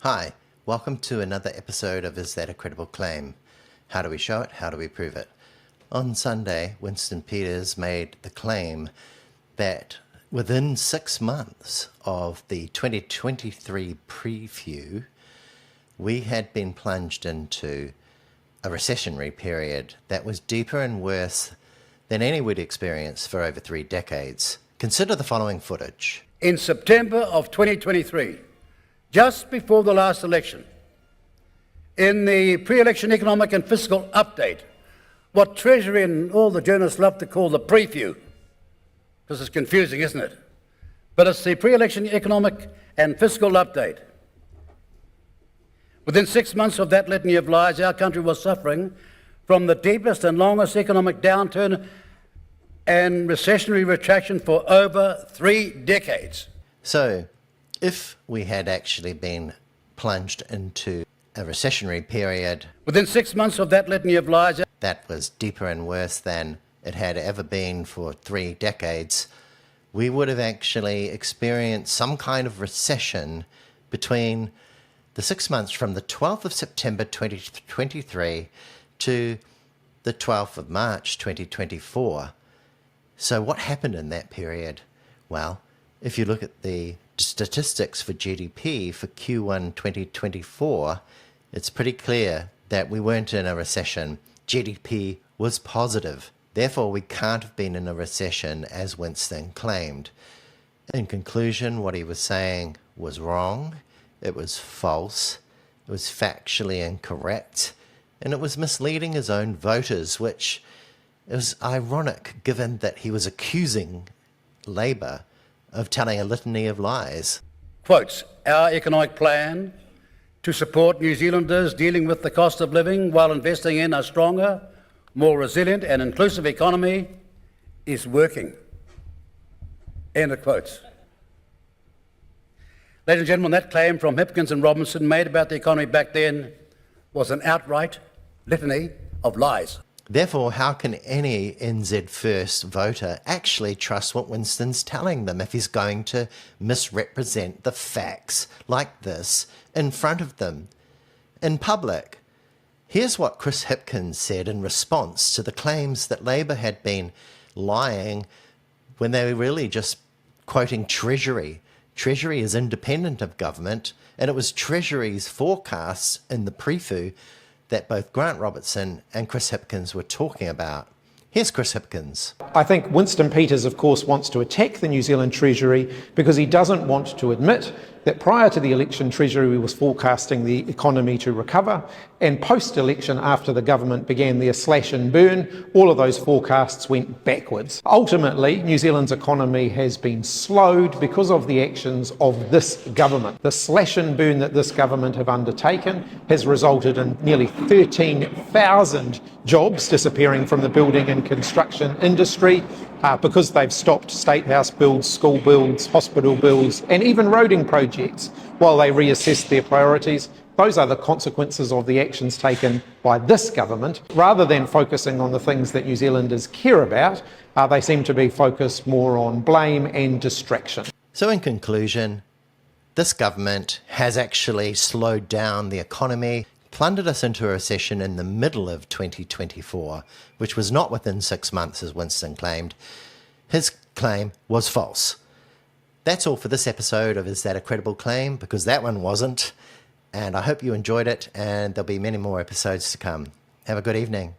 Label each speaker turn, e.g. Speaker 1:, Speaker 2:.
Speaker 1: Hi, welcome to another episode of Is That a Credible Claim? How do we show it? How do we prove it? On Sunday, Winston Peters made the claim that within 6 months of the 2023 PREFU, we had been plunged into a recessionary period that was deeper and worse than any we'd experienced for over 3 decades. Consider the following footage.
Speaker 2: In September of 2023, just before the last election, in the pre-election economic and fiscal update, what Treasury and all the journalists love to call the PREFU, because it's confusing, isn't it? But it's the pre-election economic and fiscal update. Within 6 months of that litany of lies, our country was suffering from the deepest and longest economic downturn and recessionary retraction for over 3 decades.
Speaker 1: So, if we had actually been plunged into a recessionary period
Speaker 2: Within 6 months of that litany of lies,
Speaker 1: that was deeper and worse than it had ever been for 3 decades, we would have actually experienced some kind of recession between the 6 months from the 12th of September 2023 to the 12th of March 2024. So what happened in that period? Well, if you look at the statistics for GDP for Q1 2024, it's pretty clear that we weren't in a recession. GDP was positive. Therefore, we can't have been in a recession as Winston claimed. In conclusion, what he was saying was wrong, it was false, it was factually incorrect, and it was misleading his own voters, which is ironic given that he was accusing Labour of telling a litany of lies.
Speaker 2: quotes, our economic plan to support New Zealanders dealing with the cost of living while investing in a stronger, more resilient and inclusive economy is working. End of quotes. Ladies and gentlemen, that claim from Hipkins and Robinson made about the economy back then was an outright litany of lies.
Speaker 1: Therefore, how can any NZ First voter actually trust what Winston's telling them if he's going to misrepresent the facts like this in front of them, in public? Here's what Chris Hipkins said in response to the claims that Labour had been lying when they were really just quoting Treasury. Treasury is independent of government, and it was Treasury's forecasts in the PREFU that both Grant Robertson and Chris Hipkins were talking about. Here's Chris Hipkins.
Speaker 3: I think Winston Peters, of course, wants to attack the New Zealand Treasury because he doesn't want to admit that prior to the election, Treasury was forecasting the economy to recover, and post-election, after the government began their slash and burn, all of those forecasts went backwards. Ultimately, New Zealand's economy has been slowed because of the actions of this government. The slash and burn that this government have undertaken has resulted in nearly 13,000 jobs disappearing from the building and construction industry because they've stopped state house builds, school builds, hospital builds, and even roading projects while they reassess their priorities. Those are the consequences of the actions taken by this government. Rather than focusing on the things that New Zealanders care about, they seem to be focused more on blame and distraction.
Speaker 1: So in conclusion, this government has actually slowed down the economy, plundered us into a recession in the middle of 2024, which was not within 6 months, as Winston claimed. His claim was false. That's all for this episode of Is That a Credible Claim? Because that one wasn't. And I hope you enjoyed it, and there'll be many more episodes to come. Have a good evening.